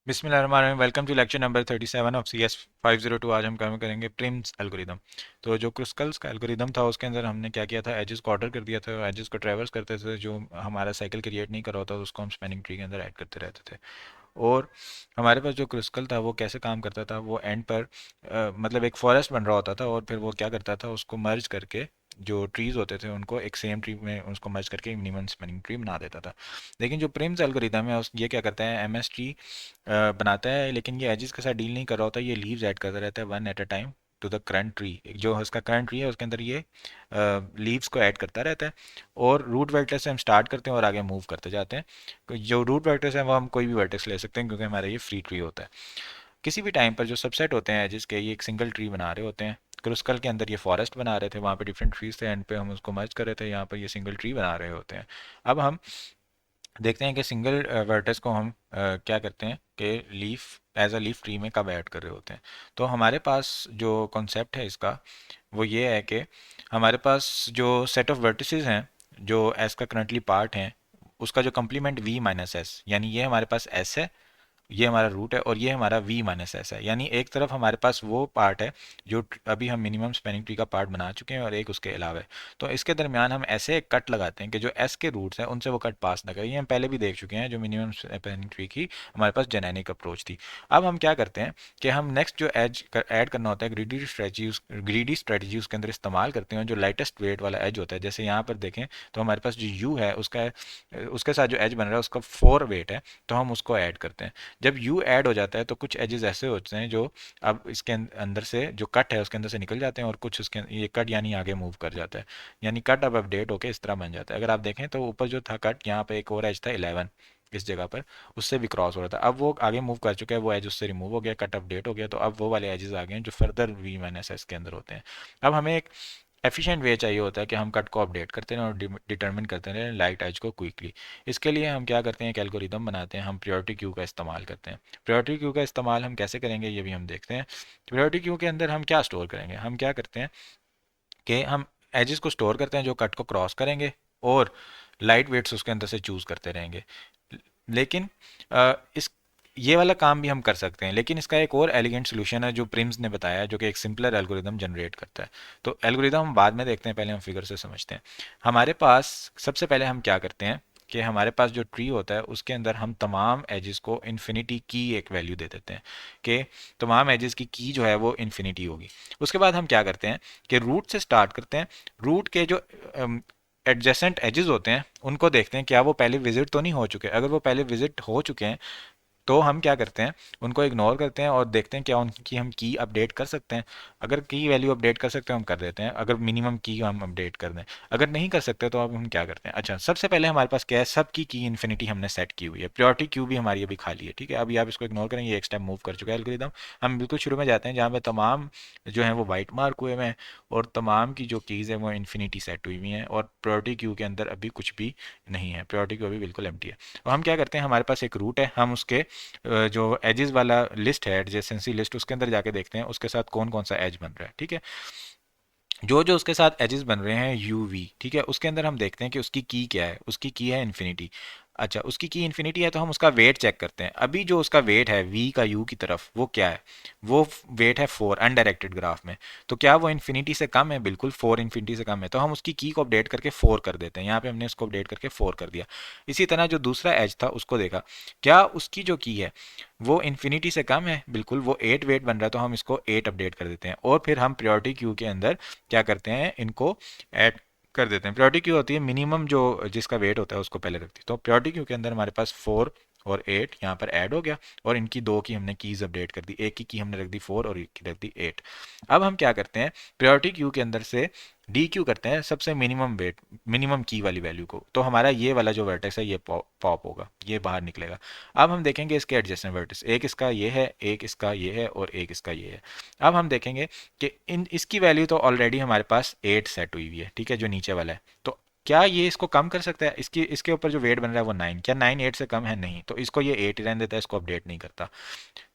बिस्मिल्लाहिर्रहमानिर्रहीम। Welcome to lecture number 37 of C S 502। आज हम काम करेंगे प्रिम्स एल्गोरिदम। तो जो क्रुस्कल्स का एल्गोरिदम था उसके अंदर हमने क्या किया था, एजेस को ऑर्डर कर दिया था, एजेस को ट्रेवर्स करते थे, जो हमारा साइकिल क्रिएट नहीं कर रहा होता उसको हम स्पैनिंग ट्री के अंदर ऐड करते रहते थे। और हमारे पास जो क्रिस्कल था वो कैसे काम करता था, वो एंड पर मतलब एक फॉरेस्ट बन रहा होता था और फिर वो क्या करता था, उसको मर्ज करके जो ट्रीज होते थे उनको एक सेम ट्री में उसको मर्ज करके एक मिनिमम स्पैनिंग ट्री बना देता था। लेकिन जो प्रिम्स एल्गोरिदम है उस ये क्या करता है, एमएस ट्री बनाता है, लेकिन ये एजेस के साथ डील नहीं कर रहा होता, ये लीव्स ऐड करता रहता है one at a time to the current tree. जो उसका करंट ट्री है उसके अंदर ये लीव्स को ऐड करता रहता है। और रूट वेक्टर से हम स्टार्ट करते हैं और आगे मूव करते जाते हैं। जो रूट वेक्टर्स हैं वो हम कोई भी वर्टेक्स ले सकते हैं क्योंकि हमारा ये फ्री ट्री होता है। किसी भी टाइम पर जो सबसेट होते हैं एजेस के, ये एक सिंगल ट्री बना रहे होते हैं। क्रुस्कल के अंदर ये फॉरेस्ट बना रहे थे, वहाँ पे डिफरेंट ट्रीज थे, एंड पे हम उसको मर्ज कर रहे थे, यहाँ पर ये सिंगल ट्री बना रहे होते हैं। अब हम देखते हैं कि सिंगल वर्टेक्स को हम क्या करते हैं कि leaf as a leaf tree में कब ऐड कर रहे होते हैं। तो हमारे पास जो कॉन्सेप्ट है इसका वो ये है कि हमारे पास जो सेट ऑफ वर्टिसेस हैं, जो एस का करंटली पार्ट है, उसका जो कंप्लीमेंट वी माइनस एस, यानी ये हमारे पास एस है, ये हमारा रूट है, और ये हमारा v माइनस एस है। यानी एक तरफ हमारे पास वो पार्ट है जो अभी हम मिनिमम स्पैनिंग ट्री का पार्ट बना चुके हैं और एक उसके अलावा है। तो इसके दरमियान हम ऐसे एक कट लगाते हैं कि जो s के रूट्स हैं उनसे वो कट पास ना करें। ये हम पहले भी देख चुके हैं, जो मिनिमम स्पैनिंग ट्री की हमारे पास जेनेरिक अप्रोच थी। अब हम क्या करते हैं कि हम नेक्स्ट जो एज ऐड करना होता है, ग्रीडी स्ट्रेटजी उसके अंदर इस्तेमाल करते हैं। जो लाइटेस्ट वेट वाला एज होता है, जैसे यहाँ पर देखें तो हमारे पास जो u है उसका उसके साथ जो एज बन रहा है उसका 4 वेट है, तो हम उसको ऐड करते हैं। जब यू ऐड हो जाता है तो कुछ एजेस ऐसे होते हैं जो अब इसके अंदर से जो कट है उसके अंदर से निकल जाते हैं, और कुछ उसके ये कट यानी आगे मूव कर जाता है। यानी कट अब अपडेट होके इस तरह बन जाता है। अगर आप देखें तो ऊपर जो था कट, यहाँ पे एक और एज था 11 इस जगह पर, उससे भी क्रॉस हो रहा था, अब वो आगे मूव कर चुका है, वो एज उससे रिमूव हो गया, कट अपडेट हो गया, तो अब वो वाले एजेस आ गए हैं जो फर्दर वी माइनस एस के अंदर होते हैं। अब हमें एक एफिशिएंट वे चाहिए होता है कि हम कट को अपडेट करते रहें और डिटरमिन करते रहें लाइट एज को क्विकली। इसके लिए हम क्या करते हैं, एक एल्गोरिदम बनाते हैं, हम प्रायोरिटी क्यू का इस्तेमाल करते हैं। प्रायोरिटी क्यू का इस्तेमाल हम कैसे करेंगे ये भी हम देखते हैं। प्रायोरिटी क्यू के अंदर हम क्या स्टोर करेंगे, हम क्या करते हैं कि हम एजेस को स्टोर करते हैं जो कट को क्रॉस करेंगे, और लाइट वेट्स उसके अंदर से चूज करते रहेंगे। लेकिन इस ये वाला काम भी हम कर सकते हैं, लेकिन इसका एक और एलिगेंट सोल्यूशन है जो प्रिम्स ने बताया है, जो कि एक सिंपलर एल्गोरिदम जनरेट करता है। तो एल्गोरिदम हम बाद में देखते हैं, पहले हम फिगर से समझते हैं। हमारे पास सबसे पहले हम क्या करते हैं कि हमारे पास जो ट्री होता है उसके अंदर हम तमाम एजेस को इन्फिनिटी की एक वैल्यू दे देते हैं कि तमाम एजेस की जो है वो इन्फिनिटी होगी। उसके बाद हम क्या करते हैं कि रूट से स्टार्ट करते हैं। रूट के जो एडजेसेंट एजेस होते हैं उनको देखते हैं क्या वो पहले विजिट तो नहीं हो चुके। अगर वो पहले विजिट हो चुके हैं तो हम क्या करते हैं, उनको इग्नोर करते हैं और देखते हैं क्या उनकी हम की अपडेट कर सकते हैं। अगर की वैल्यू अपडेट कर सकते हैं हम कर देते हैं, अगर मिनिमम की हम अपडेट कर दें। अगर नहीं कर सकते तो अब हम क्या करते हैं, अच्छा सबसे पहले हमारे पास क्या है, सब की इन्फिनिटी हमने सेट की हुई है, प्रायोरिटी क्यू भी हमारी अभी खाली है, ठीक है। अभी आप इसको इग्नोर करेंगे, एक स्टेप मूव कर चुका है एल्गोरिदम। हम बिल्कुल शुरू में जाते हैं जहाँ पे तमाम जो है वो वाइट मार्क हुए हुए हैं, और तमाम की जो कीज़ है वो इन्फिनिटी सेट हुई हुई हैं, और प्रायोरिटी क्यू के अंदर अभी कुछ भी नहीं है, प्रायोरिटी क्यू अभी बिल्कुल एम्प्टी है। और हम क्या करते हैं, हमारे पास एक रूट है, हम उसके जो एजेस वाला लिस्ट है, एडजेसेंसी लिस्ट, उसके अंदर जाके देखते हैं उसके साथ कौन कौन सा एज बन रहा है, ठीक है। जो जो उसके साथ एजेस बन रहे हैं यू वी, ठीक है, उसके अंदर हम देखते हैं कि उसकी की क्या है, उसकी की है इन्फिनिटी। अच्छा उसकी की इन्फिनिटी है तो हम उसका वेट चेक करते हैं। अभी जो उसका वेट है वी का यू की तरफ, वो क्या है, वो वेट है 4 अनडायरेक्टेड ग्राफ में। तो क्या वो इन्फिनिटी से कम है, बिल्कुल 4 इन्फिनिटी से कम है, तो हम उसकी की को अपडेट करके 4 कर देते हैं। यहाँ पे हमने उसको अपडेट करके 4 कर दिया। इसी तरह जो दूसरा एज था उसको देखा, क्या उसकी जो की है वो इन्फिनिटी से कम है, बिल्कुल वो 8 वेट बन रहा है, तो हम इसको 8 अपडेट कर देते हैं। और फिर हम प्रायोरिटी क्यू के अंदर क्या करते हैं, इनको ऐड कर देते हैं। प्रायोरिटी क्यू होती है मिनिमम जो जिसका वेट होता है उसको पहले रखती है। तो प्रायोरिटी क्यू के अंदर हमारे पास 4 और 8 यहाँ पर ऐड हो गया, और इनकी दो की हमने कीज अपडेट कर दी, एक की हमने रख दी 4 और एक की रख दी 8। अब हम क्या करते हैं, प्रायोरिटी क्यू के अंदर से डी क्यू करते हैं सबसे मिनिमम वेट, मिनिमम की वाली वैल्यू को, तो हमारा ये वाला जो वर्टेक्स है ये पॉप होगा, ये बाहर निकलेगा। अब हम देखेंगे इसके एडजेसेंट वर्टेक्स, एक इसका ये है, एक इसका ये है, और एक इसका ये है। अब हम देखेंगे कि इन इसकी वैल्यू तो ऑलरेडी हमारे पास 8 सेट हुई हुई है, ठीक है, जो नीचे वाला है। तो क्या ये इसको कम कर सकता है, इसकी इसके ऊपर जो वेट बन रहा है वो 9, क्या 9 8 से कम है, नहीं, तो इसको ये 8 ही रहने देता है, इसको अपडेट नहीं करता।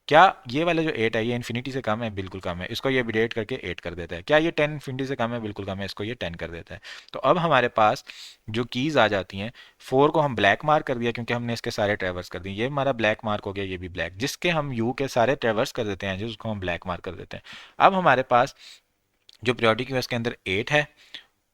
क्या ये वाला जो 8 है ये इन्फिनिटी से कम है? बिल्कुल कम है। इसको ये अपडेट करके 8 कर देता है। क्या ये 10 इन्फिनिटी से कम है? बिल्कुल कम है। इसको ये 10 कर देता है। तो अब हमारे पास जो कीज़ आ जाती हैं, 4 को हम ब्लैक मार्क कर दिया क्योंकि हमने इसके सारे ट्रेवर्स कर दिए। ये हमारा ब्लैक मार्क हो गया, ये भी ब्लैक, जिसके हम यू के सारे ट्रेवर्स कर देते हैं, जिसको हम ब्लैक मार्क कर देते हैं। अब हमारे पास जो प्रियोरिटी क्यू है उसके अंदर 8 है,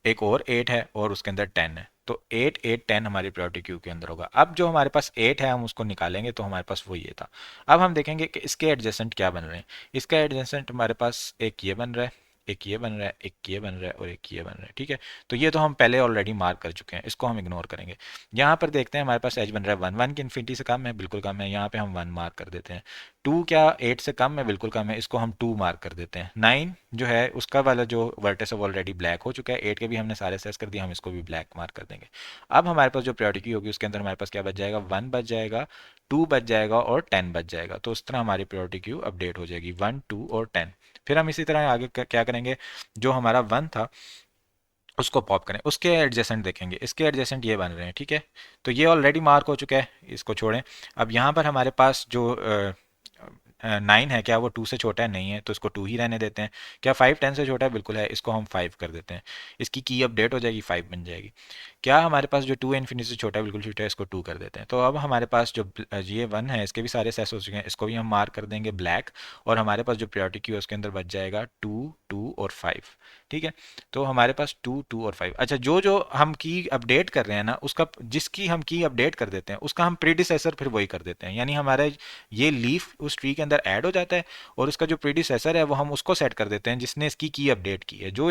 एक और 8 है और उसके अंदर 10 है। तो 8 8 10 हमारी प्रायोरिटी क्यू के अंदर होगा। अब जो हमारे पास 8 है हम उसको निकालेंगे तो हमारे पास वो ये था। अब हम देखेंगे कि इसके एडजेसेंट क्या बन रहे हैं। इसका एडजेसेंट हमारे पास एक ये बन रहा है, एक ये बन रहा है, एक ये बन रहा है और एक ये बन रहा है। ठीक है, तो ये तो हम पहले ऑलरेडी मार्क कर चुके हैं, इसको हम इग्नोर करेंगे। यहाँ पर देखते हैं हमारे पास एज बन रहा है 1 1 की इन्फिनिटी से कम है, बिल्कुल कम है, यहाँ पे हम 1 मार्क कर देते हैं। 2 क्या 8 से कम है? बिल्कुल कम है, इसको हम 2 मार्क कर देते हैं। 9 जो है उसका वाला जो वर्टेक्स है वो ऑलरेडी ब्लैक हो चुका है, 8 के भी हमने सारे सेस कर दिए, हम इसको भी ब्लैक मार्क कर देंगे। अब हमारे पास जो प्रायोरिटी की होगी उसके अंदर हमारे पास क्या बच जाएगा? 1 बच जाएगा, 2 बच जाएगा और 10 बच जाएगा। तो उस तरह हमारी प्रायोरिटी क्यू अपडेट हो जाएगी, 1 2 और 10। फिर हम इसी तरह आगे क्या करेंगे, जो हमारा 1 था उसको पॉप करें, उसके एडजेसेंट देखेंगे। इसके एडजेसेंट ये बन रहे हैं। ठीक है, तो ये ऑलरेडी मार्क हो चुका है, इसको छोड़ें। अब यहाँ पर हमारे पास जो 9 है, क्या वो 2 से छोटा है? नहीं है, तो इसको 2 ही रहने देते हैं। क्या 5 10 से छोटा है? बिल्कुल है, इसको हम 5 कर देते हैं। इसकी की अपडेट हो जाएगी, 5 बन जाएगी। क्या हमारे पास जो 2 इन्फिनिटी से छोटा है? बिल्कुल छोटा है, इसको 2 कर देते हैं। तो अब हमारे पास जो ये 1 है इसके भी सारे सेस हो चुके हैं, इसको भी हम मार्क कर देंगे ब्लैक। और हमारे पास जो प्रायोरिटी क्यू है उसके अंदर बच जाएगा 2 2 और 5। ठीक है, तो हमारे पास 2 2 और 5। अच्छा, जो जो हम की अपडेट कर रहे हैं ना, उसका जिसकी हम की अपडेट कर देते हैं उसका हम प्रीडिसेसर फिर वही कर देते हैं। यानी हमारा ये लीफ उस ट्री के अंदर ऐड हो जाता है और उसका जो प्रीडिसेसर है वो हम उसको सेट कर देते हैं जिसने इसकी की अपडेट की है। जो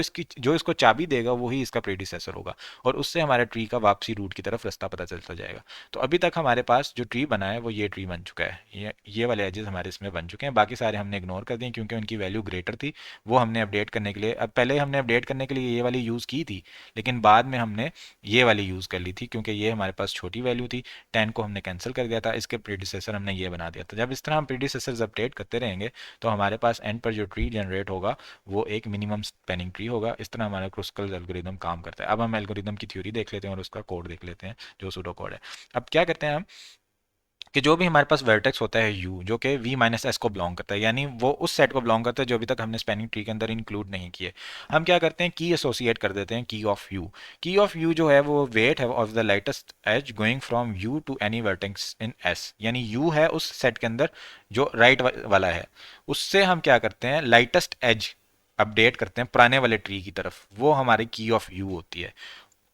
इसको चाबी देगा वही इसका प्रीडिसेसर होगा और उससे हमारे ट्री का वापसी रूट की तरफ रास्ता पता चलता जाएगा। तो अभी तक हमारे पास जो ट्री बना है वो ये ट्री बन चुका है, ये वाले एजेस हमारे इसमें बन चुके हैं। बाकी सारे हमने इग्नोर कर दिए क्योंकि उनकी वैल्यू ग्रेटर थी। वो हमने अपडेट करने के लिए, अब पहले हमने अपडेट करने के लिए ये वाली यूज़ की थी, लेकिन बाद में हमने ये वाली यूज़ कर ली थी क्योंकि ये हमारे पास छोटी वैल्यू थी। 10 को हमने कैंसिल कर दिया था, इसके प्रीडिसेसर हमने ये बना दिया था। जब इस तरह हम प्रीडिसेसर्स अपडेट करते रहेंगे तो हमारे पास एंड पर जो ट्री जनरेट होगा वो एक मिनिमम स्पैनिंग ट्री होगा। इस तरह हमारा क्रुस्कल एल्गोरिदम काम करता है। अब हम एल्गोरिदम की थ्योरी देख लेते हैं और उसका कोड देख लेते हैं, जो सूडो कोड है। अब क्या करते हैं हम कि जो भी हमारे पास वर्टेक्स होता है u, जो कि v माइनस एस को बिलोंग करता है, यानी वो उस सेट को बिलोंग करता है जो अभी तक हमने स्पैनिंग ट्री के अंदर इंक्लूड नहीं किए, हम क्या करते हैं की एसोसिएट कर देते हैं key of u। Key of u जो है वो वेट है of the lightest edge going from u to any vertex in s, यानी u है उस सेट के अंदर जो राइट वाला है, उससे हम क्या करते हैं लाइटेस्ट एज अपडेट करते हैं पुराने वाले ट्री की तरफ, वो हमारी की ऑफ यू होती है।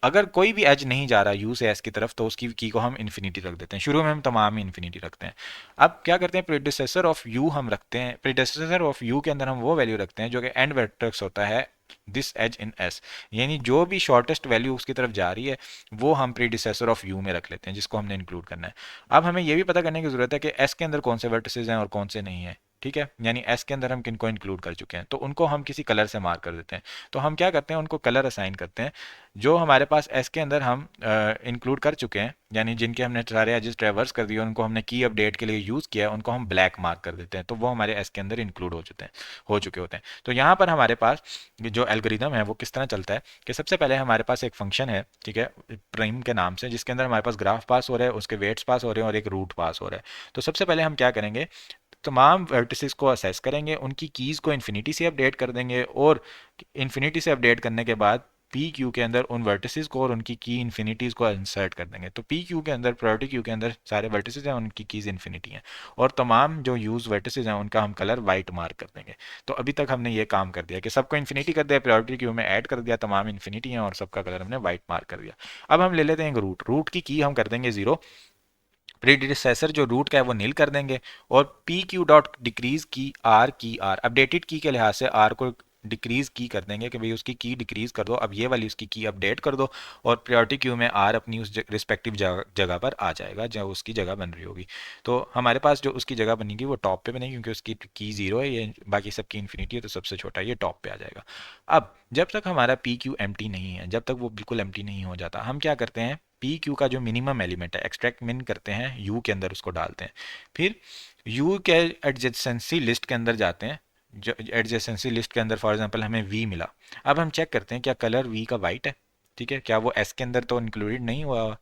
अगर कोई भी एज नहीं जा रहा यू से एस की तरफ तो उसकी की को हम इन्फिनिटी रख देते हैं, शुरू में हम तमाम ही इन्फिनिटी रखते हैं। अब क्या करते हैं, प्रीडिसेसर ऑफ यू हम रखते हैं, प्रीडिसेसर ऑफ यू के अंदर हम वो वैल्यू रखते हैं जो कि एंड वेक्टर्स होता है दिस एज इन एस, यानी जो भी शॉर्टेस्ट वैल्यू उसकी तरफ जा रही है वो हम प्रीडिसेसर ऑफ यू में रख लेते हैं जिसको हमने इंक्लूड करना है। अब हमें ये भी पता करने की जरूरत है कि एस के अंदर कौन से वर्टिसेस हैं और कौन से नहीं है। ठीक है, यानी एस के अंदर हम किनको इंक्लूड कर चुके हैं तो उनको हम किसी कलर से मार्क कर देते हैं। तो हम क्या करते हैं, उनको कलर असाइन करते हैं जो हमारे पास एस के अंदर हम इंक्लूड कर चुके हैं, यानी जिनके हमने सारे एजेस ट्रेवर्स कर दिए, उनको हमने की अपडेट के लिए यूज़ किया, उनको हम ब्लैक मार्क कर देते हैं, तो वो हमारे एस के अंदर इंक्लूड हो चुके होते हैं। तो यहाँ पर हमारे पास जो एल्गोरिदम है वो किस तरह चलता है कि सबसे पहले हमारे पास एक फंक्शन है, ठीक है, प्राइम के नाम से, जिसके अंदर हमारे पास ग्राफ पास हो रहा है, उसके वेट्स पास हो रहे हैं और एक रूट पास हो रहा है। तो सबसे पहले हम क्या करेंगे, तमाम वर्टिसेस को असेस करेंगे, उनकी कीज़ को इन्फिनिटी से अपडेट कर देंगे और इन्फिनिटी से अपडेट करने के बाद पी क्यू के अंदर उन वर्टिसेस को और उनकी की इन्फिनिटीज़ को इंसर्ट कर देंगे। तो पी क्यू के अंदर, प्रायोरिटी क्यू के अंदर सारे वर्टिसेस हैं, उनकी कीज़ इन्फिनिटी हैं और तमाम जो यूज़ वर्टिसेस हैं उनका हम कलर वाइट मार्क कर देंगे। तो अभी तक हमने ये काम कर दिया कि सबको इन्फिनिटी कर दिया, प्रायोरिटी क्यू में ऐड कर दिया, तमाम इन्फिनिटी हैं और सबका कलर हमने वाइट मार्क कर दिया। अब हम ले लेते हैं रूट, रूट की हम कर देंगे 0, प्रीडिसेसर जो रूट का है वो नील कर देंगे और पी क्यू डॉट डिक्रीज की आर अपडेटेड की के लिहाज से आर को डिक्रीज की कर देंगे कि भाई उसकी की डिक्रीज कर दो, अब ये वाली उसकी की अपडेट कर दो और प्रायोरिटी क्यू में आर अपनी उस रिस्पेक्टिव जगह पर आ जाएगा जहाँ उसकी जगह बन रही होगी। तो हमारे पास जो उसकी जगह बनेगी वो टॉप पे बनेगी क्योंकि उसकी की 0 है, ये बाकी सबकी इन्फिनिटी है तो सबसे छोटा ये टॉप पे आ जाएगा। अब जब तक हमारा पी क्यू एम्प्टी नहीं है, जब तक वो बिल्कुल एम्प्टी नहीं हो जाता, हम क्या करते हैं, पी क्यू का जो मिनिमम एलिमेंट है एक्सट्रैक्ट मिन करते हैं, यू के अंदर उसको डालते हैं, फिर यू के एडजेसेंसी लिस्ट के अंदर जाते हैं, जो एडजेसेंसी लिस्ट के अंदर फॉर एग्जांपल हमें वी मिला, अब हम चेक करते हैं क्या कलर वी का वाइट है। ठीक है, क्या वो एस के अंदर तो इंक्लूडेड नहीं हुआ,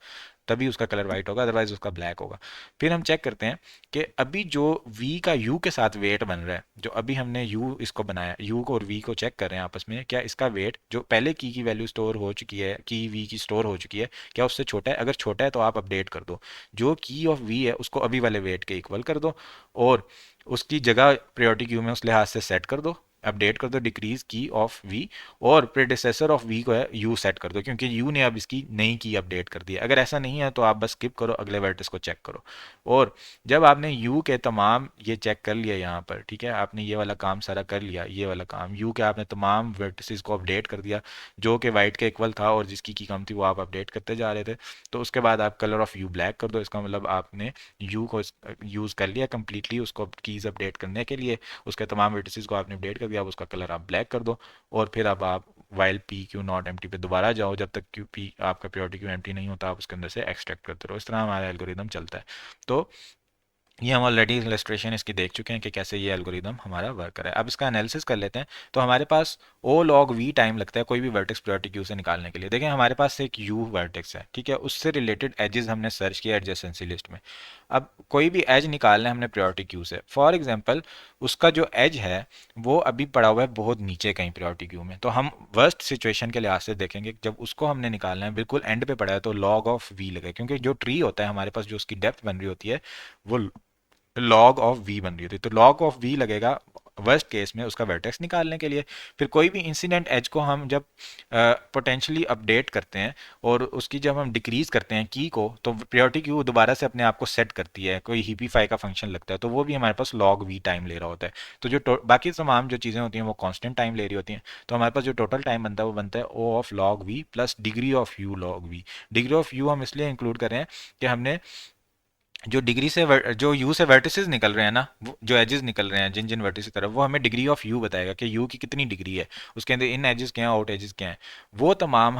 तभी उसका कलर वाइट होगा, अदरवाइज उसका ब्लैक होगा। फिर हम चेक करते हैं कि अभी जो v का u के साथ वेट बन रहा है, जो अभी हमने u इसको बनाया, u को और v को चेक कर रहे हैं आपस में, क्या इसका वेट जो पहले की वैल्यू स्टोर हो चुकी है, की v की स्टोर हो चुकी है, क्या उससे छोटा है? अगर छोटा है तो आप अपडेट कर दो, जो की ऑफ v है उसको अभी वाले वेट के इक्वल कर दो, और उसकी जगह प्रायोरिटी क्यू में उस लिहाज से सेट कर दो, अपडेट कर दो डिक्रीज की ऑफ वी, और प्रेडिसेसर ऑफ वी को है यू सेट कर दो, क्योंकि यू ने अब इसकी नई की अपडेट कर दी है। अगर ऐसा नहीं है तो आप बस स्किप करो, अगले वर्टिस को चेक करो। और जब आपने यू के तमाम ये चेक कर लिया यहाँ पर, ठीक है, आपने ये वाला काम सारा कर लिया, ये वाला काम यू के आपने तमाम वर्टिसेस को अपडेट कर दिया जो कि वाइट के इक्वल था और जिसकी की कम थी वो आप अपडेट करते जा रहे थे, तो उसके बाद आप कलर ऑफ यू ब्लैक कर दो। इसका मतलब आपने यू को यूज़ कर लिया कम्प्लीटली उसको कीज़ अपडेट करने के लिए, उसके तमाम वर्टिसेस को आपने अपडेट कर दिया, अब उसका कलर आप ब्लैक कर दो। और फिर अब आप while P Q not empty पे दोबारा जाओ, जब तक क्यू पी आपका प्योरिटी क्यू एम्प्टी नहीं होता आप उसके अंदर से एक्सट्रैक्ट करते रहो। इस तरह हमारा एल्गोरिदम चलता है। तो ये हम ऑलरेडी इलस्ट्रेशन इसकी देख चुके हैं कि कैसे ये एल्गोरिदम हमारा वर्क करे। अब इसका एनालिसिस कर लेते हैं। तो हमारे पास ओ लॉग वी टाइम लगता है कोई भी वर्टेक्स प्रायोरिटी क्यू से निकालने के लिए। देखें हमारे पास एक यू वर्टेक्स है, ठीक है, उससे रिलेटेड एजेस हमने सर्च किया एडजेसेंसी लिस्ट में। अब कोई भी एज निकालना है हमने प्रायोरिटी क्यू से, फॉर एग्जांपल उसका जो एज है वो अभी पड़ा हुआ है बहुत नीचे कहीं प्रायोरिटी क्यू में, तो हम वर्स्ट सिचुएशन के लिहाज से देखेंगे जब उसको हमने निकालना है बिल्कुल एंड पे पड़ा है तो लॉग ऑफ वी लगे, क्योंकि जो ट्री होता है हमारे पास जो उसकी डेप्थ बन रही होती है वो लॉग ऑफ वी बन रही होती है, तो लॉग ऑफ वी लगेगा वर्स्ट केस में उसका वर्टेक्स निकालने के लिए। फिर कोई भी इंसिडेंट एज को हम जब पोटेंशियली अपडेट करते हैं और उसकी जब हम डिक्रीज करते हैं की को, तो प्रायोरिटी क्यू दोबारा से अपने आप को सेट करती है, कोई हीपीफाई का फंक्शन लगता है, तो वो भी हमारे पास लॉग वी टाइम ले रहा होता है। तो जो बाकी तमाम जो चीज़ें होती हैं वो कांस्टेंट टाइम ले रही होती हैं, तो हमारे पास जो टोटल टाइम बनता है वो बनता है O of log V plus degree of u log V. Degree of u हम इसलिए इंक्लूड कर रहे हैं कि हमने जो डिग्री से जो यू से वर्टिसेस निकल रहे हैं ना, जो एजेस निकल रहे हैं जिन जिन वर्टिस की तरफ, वो हमें डिग्री ऑफ यू बताएगा कि यू की कितनी डिग्री है, उसके अंदर इन एजेस क्या हैं आउट एजेस क्या हैं, वो तमाम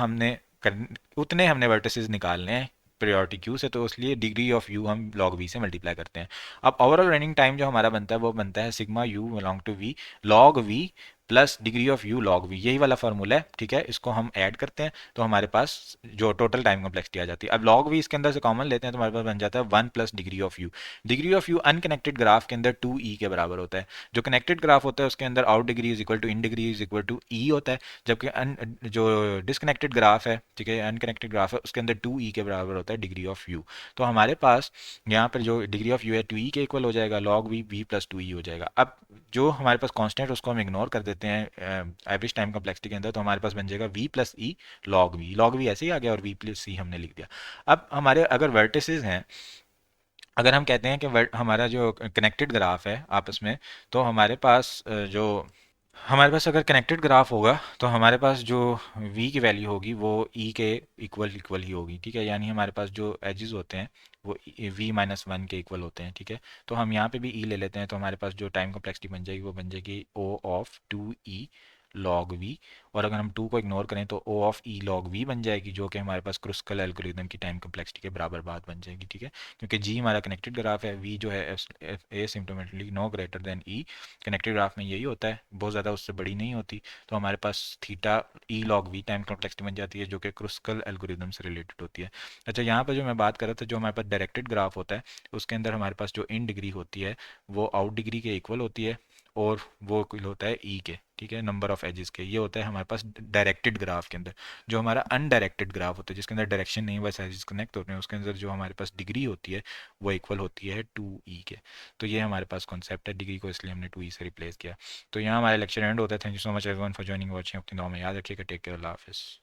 उतने हमने वर्टिसेस निकालने हैं प्रायोरिटी क्यू से, तो इसलिए डिग्री ऑफ यू हम लॉग वी से मल्टीप्लाई करते हैं। अब ओवरऑल रनिंग टाइम जो हमारा बनता है वो बनता है sigma u belong to V log V plus degree of u log V, यही वाला फार्मूला है, ठीक है, इसको हम ऐड करते हैं तो हमारे पास जो टोटल टाइम कम्प्लेक्सिटी आ जाती है। अब लॉग वी इसके अंदर से कॉमन लेते हैं तो हमारे पास बन जाता है 1 plus degree of you. Degree of you unconnected graph के अंदर 2 ई के बराबर होता है, जो कनेक्टेड ग्राफ होता है उसके अंदर out degree is equal to in degree is equal to E होता है, जबकि जो डिसकनेक्टेड ग्राफ है, ठीक है, अनकनेक्टेड ग्राफ है, उसके अंदर 2 ई के बराबर होता है डिग्री ऑफ यू। तो हमारे पास यहाँ पर जो डिग्री ऑफ यू है 2 ई के इक्वल हो जाएगा, लॉग वी वी प्लस 2 ई हो जाएगा। अब जो हमारे पास कांस्टेंट उसको हम इग्नोर कर देते हैं एवरेज टाइम कम्प्लेक्सिटी के अंदर, तो हमारे पास बन जाएगा V plus E log V. Log V ऐसे ही आ गया और वी प्लस सी हमने लिख दिया। अब हमारे अगर वर्टिसेस हैं, अगर हम कहते हैं कि हमारा जो कनेक्टेड ग्राफ है आपस में, तो हमारे पास अगर कनेक्टेड ग्राफ होगा तो हमारे पास जो v की वैल्यू होगी वो e के इक्वल इक्वल ही होगी, ठीक है, यानी हमारे पास जो एजेस होते हैं वो v-1 के इक्वल होते हैं, ठीक है। तो हम यहाँ पे भी e ले लेते हैं, तो हमारे पास जो टाइम कम्प्लेक्सिटी बन जाएगी वो बन जाएगी o of 2e log v, और अगर हम 2 को इग्नोर करें तो o of e log v बन जाएगी, जो कि हमारे पास क्रुस्कल एल्गोरिदम की टाइम कम्प्लेक्सिटी के बराबर बात बन जाएगी, ठीक है, क्योंकि g हमारा कनेक्टेड ग्राफ है, v जो है asymptotically no greater than e, connected graph में यही होता है, बहुत ज़्यादा उससे बड़ी नहीं होती, तो हमारे पास theta E log V time complexity बन जाती है जो कि क्रुस्कल एल्गोरिदम से रिलेटेड होती है। अच्छा, यहाँ पर जो मैं बात कर रहा था, जो हमारे पास डायरेक्टेड ग्राफ होता है उसके अंदर हमारे पास जो इन डिग्री होती है वो आउट डिग्री के इक्वल होती है, और वो इक्वल होता है ई के, ठीक है, नंबर ऑफ एजेस के। ये होता है हमारे पास डायरेक्टेड ग्राफ के अंदर। जो हमारा अनडायरेक्टेड ग्राफ होता है जिसके अंदर डायरेक्शन नहीं, बस एजेस कनेक्ट होते हैं, उसके अंदर जो हमारे पास डिग्री होती है वो इक्वल होती है 2e के। तो ये हमारे पास कॉन्सेप्ट है, डिग्री को इसलिए हमने 2e से रिप्लेस किया। तो यहाँ हमारा लेक्चर एंड होता है। Thank you so much everyone for joining watching. अपनी दुआ में याद रखिएगा। टेक केयर, अल्लाह हाफिज़।